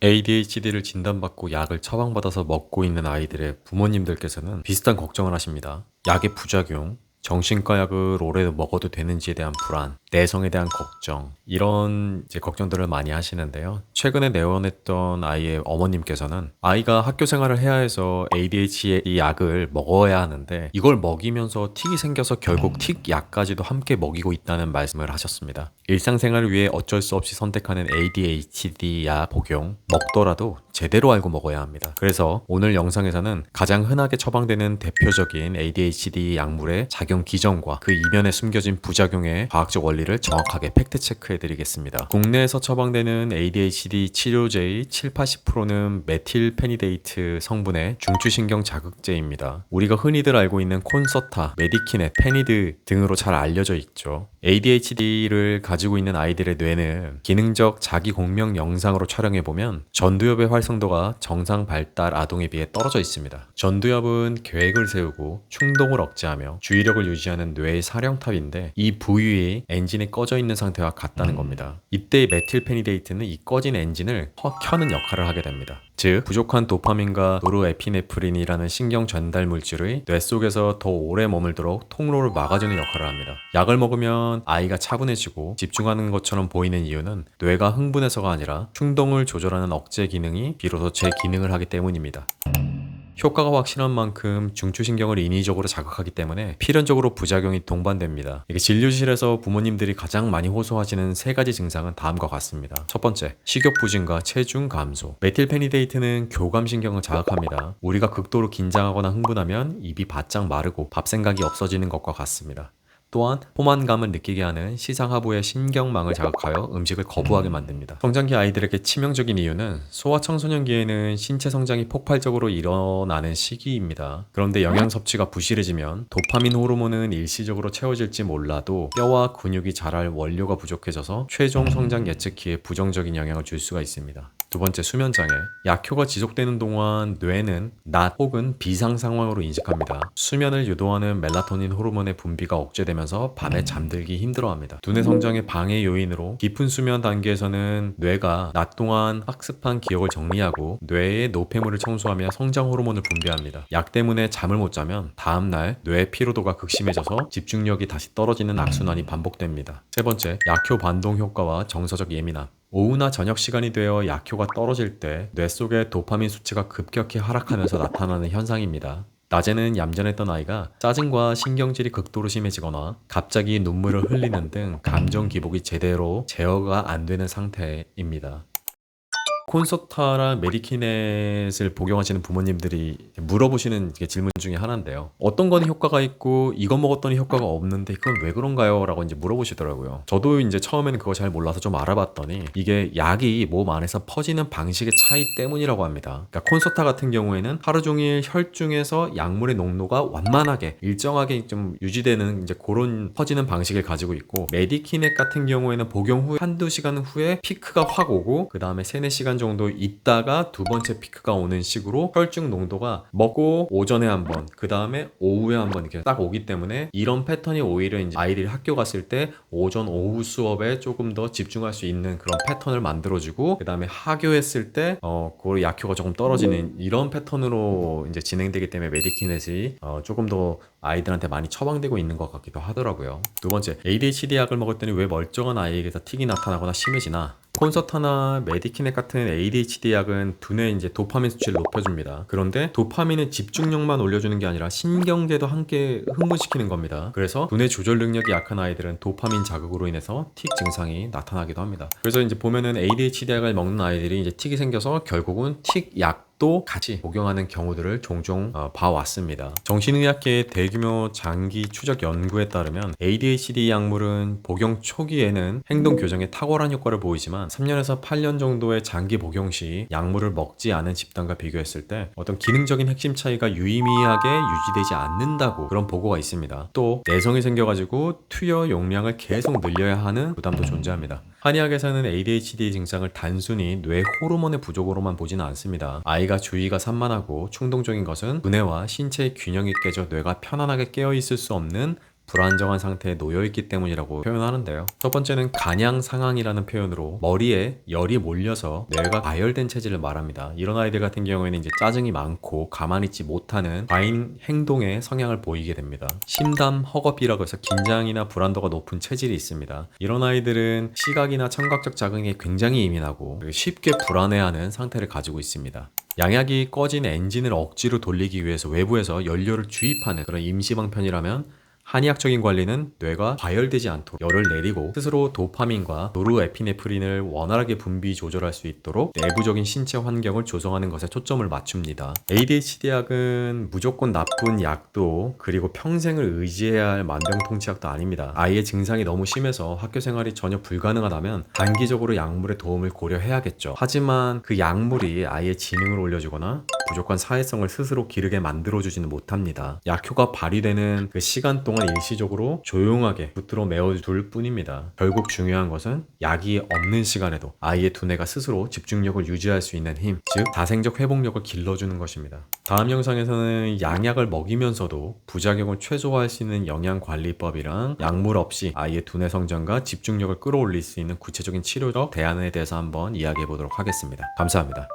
ADHD를 진단받고 약을 처방받아서 먹고 있는 아이들의 부모님들께서는 비슷한 걱정을 하십니다. 약의 부작용, 정신과 약을 오래 먹어도 되는지에 대한 불안, 내성에 대한 걱정, 이런 걱정들을 많이 하시는데요. 최근에 내원했던 아이의 어머님께서는 아이가 학교 생활을 해야 해서 ADHD 약을 먹어야 하는데 이걸 먹이면서 틱이 생겨서 결국 틱 약까지도 함께 먹이고 있다는 말씀을 하셨습니다. 일상생활을 위해 어쩔 수 없이 선택하는 ADHD 약 복용, 먹더라도 제대로 알고 먹어야 합니다. 그래서 오늘 영상에서는 가장 흔하게 처방되는 대표적인 ADHD 약물의 작용 기전과 그 이면에 숨겨진 부작용의 과학적 원리를 정확하게 팩트 체크해 드리겠습니다. 국내에서 처방되는 ADHD 치료제의 7-80%는 메틸페니데이트 성분의 중추신경 자극제입니다. 우리가 흔히들 알고 있는 콘서타, 메디키넷, 페니드 등으로 잘 알려져 있죠. ADHD를 가지고 있는 아이들의 뇌는 기능적 자기 공명 영상으로 촬영해보면 전두엽의 활성도가 정상 발달 아동에 비해 떨어져 있습니다. 전두엽은 계획을 세우고 충동을 억제하며 주의력을 유지하는 뇌의 사령탑인데 이 부위의 엔진이 꺼져 있는 상태와 같다는 겁니다. 이때 메틸페니데이트는 이 꺼진 엔진을 켜는 역할을 하게 됩니다. 즉 부족한 도파민과 노르에피네프린이라는 신경 전달 물질의 뇌 속에서 더 오래 머물도록 통로를 막아주는 역할을 합니다. 약을 먹으면 아이가 차분해지고 집중하는 것처럼 보이는 이유는 뇌가 흥분해서가 아니라 충동을 조절하는 억제 기능이 비로소 제 기능을 하기 때문입니다. 효과가 확실한 만큼 중추신경을 인위적으로 자극하기 때문에 필연적으로 부작용이 동반됩니다. 이게 진료실에서 부모님들이 가장 많이 호소하시는 세 가지 증상은 다음과 같습니다. 첫 번째, 식욕 부진과 체중 감소. 메틸페니데이트는 교감신경을 자극합니다. 우리가 극도로 긴장하거나 흥분하면 입이 바짝 마르고 밥 생각이 없어지는 것과 같습니다. 또한 포만감을 느끼게 하는 시상하부의 신경망을 자극하여 음식을 거부하게 만듭니다. 성장기 아이들에게 치명적인 이유는 소아청소년기에는 신체 성장이 폭발적으로 일어나는 시기입니다. 그런데 영양 섭취가 부실해지면 도파민 호르몬은 일시적으로 채워질지 몰라도 뼈와 근육이 자랄 원료가 부족해져서 최종 성장 예측기에 부정적인 영향을 줄 수가 있습니다. 두 번째, 수면장애. 약효가 지속되는 동안 뇌는 낮 혹은 비상 상황으로 인식합니다. 수면을 유도하는 멜라토닌 호르몬의 분비가 억제되면서 밤에 잠들기 힘들어합니다. 두뇌 성장의 방해 요인으로 깊은 수면 단계에서는 뇌가 낮 동안 학습한 기억을 정리하고 뇌의 노폐물을 청소하며 성장 호르몬을 분비합니다. 약 때문에 잠을 못 자면 다음날 뇌의 피로도가 극심해져서 집중력이 다시 떨어지는 악순환이 반복됩니다. 세 번째, 약효 반동 효과와 정서적 예민함. 오후나 저녁 시간이 되어 약효가 떨어질 때 뇌 속의 도파민 수치가 급격히 하락하면서 나타나는 현상입니다. 낮에는 얌전했던 아이가 짜증과 신경질이 극도로 심해지거나 갑자기 눈물을 흘리는 등 감정 기복이 제대로 제어가 안 되는 상태입니다. 콘서타랑 메디키넷을 복용하시는 부모님들이 물어보시는 질문 중에 하나인데요. 어떤 거는 효과가 있고 이거 먹었더니 효과가 없는데 그건 왜 그런가요? 라고 물어보시더라고요. 저도 처음에는 그거 잘 몰라서 좀 알아봤더니 이게 약이 몸 안에서 퍼지는 방식의 차이 때문이라고 합니다. 그러니까 콘서타 같은 경우에는 하루 종일 혈중에서 약물의 농도가 완만하게 일정하게 좀 유지되는 그런 퍼지는 방식을 가지고 있고, 메디키넷 같은 경우에는 복용 후 한두 시간 후에 피크가 확 오고 그 다음에 3-4시간 정도 있다가 두 번째 피크가 오는 식으로 혈중 농도가 먹고 오전에 한번 그 다음에 오후에 한번 이렇게 딱 오기 때문에 이런 패턴이 오히려 아이들이 학교 갔을 때 오전 오후 수업에 조금 더 집중할 수 있는 그런 패턴을 만들어주고, 그 다음에 하교했을 때 그 약효가 조금 떨어지는 이런 패턴으로 진행되기 때문에 메디키넷이 조금 더 아이들한테 많이 처방되고 있는 것 같기도 하더라고요. 두 번째, ADHD 약을 먹었더니 왜 멀쩡한 아이에게서 틱이 나타나거나 심해지나? 콘서타나 메디키넷 같은 ADHD 약은 두뇌 도파민 수치를 높여줍니다. 그런데 도파민은 집중력만 올려주는 게 아니라 신경계도 함께 흥분시키는 겁니다. 그래서 두뇌 조절 능력이 약한 아이들은 도파민 자극으로 인해서 틱 증상이 나타나기도 합니다. 그래서 보면은 ADHD 약을 먹는 아이들이 틱이 생겨서 결국은 틱 약 또 같이 복용하는 경우들을 종종 봐왔습니다. 정신의학계의 대규모 장기 추적 연구에 따르면 ADHD 약물은 복용 초기에는 행동 교정에 탁월한 효과를 보이지만 3년에서 8년 정도의 장기 복용 시 약물을 먹지 않은 집단과 비교했을 때 어떤 기능적인 핵심 차이가 유의미하게 유지되지 않는다고 그런 보고가 있습니다. 또 내성이 생겨가지고 투여 용량을 계속 늘려야 하는 부담도 존재합니다. 한의학에서는 ADHD 증상을 단순히 뇌 호르몬의 부족으로만 보지는 않습니다. 아이가 주의가 산만하고 충동적인 것은 두뇌와 신체의 균형이 깨져 뇌가 편안하게 깨어있을 수 없는 불안정한 상태에 놓여있기 때문이라고 표현하는데요. 첫 번째는 간양 상황이라는 표현으로 머리에 열이 몰려서 뇌가 가열된 체질을 말합니다. 이런 아이들 같은 경우에는 이제 짜증이 많고 가만히 있지 못하는 과잉 행동의 성향을 보이게 됩니다. 심담 허겁이라고 해서 긴장이나 불안도가 높은 체질이 있습니다. 이런 아이들은 시각이나 청각적 자극에 굉장히 예민하고 쉽게 불안해하는 상태를 가지고 있습니다. 양약이 꺼진 엔진을 억지로 돌리기 위해서 외부에서 연료를 주입하는 그런 임시방편이라면, 한의학적인 관리는 뇌가 과열되지 않도록 열을 내리고 스스로 도파민과 노르에피네프린을 원활하게 분비 조절할 수 있도록 내부적인 신체 환경을 조성하는 것에 초점을 맞춥니다. ADHD 약은 무조건 나쁜 약도 그리고 평생을 의지해야 할 만병통치약도 아닙니다. 아이의 증상이 너무 심해서 학교 생활이 전혀 불가능하다면 단기적으로 약물의 도움을 고려해야겠죠. 하지만 그 약물이 아이의 지능을 올려주거나 무조건 사회성을 스스로 기르게 만들어주지는 못합니다. 약효가 발휘되는 그 시간 동안 일시적으로 조용하게 붙들어 메워둘 뿐입니다. 결국 중요한 것은 약이 없는 시간에도 아이의 두뇌가 스스로 집중력을 유지할 수 있는 힘, 즉 다생적 회복력을 길러주는 것입니다. 다음 영상에서는 양약을 먹이면서도 부작용을 최소화할 수 있는 영양관리법이랑 약물 없이 아이의 두뇌 성장과 집중력을 끌어올릴 수 있는 구체적인 치료적 대안에 대해서 한번 이야기해 보도록 하겠습니다. 감사합니다.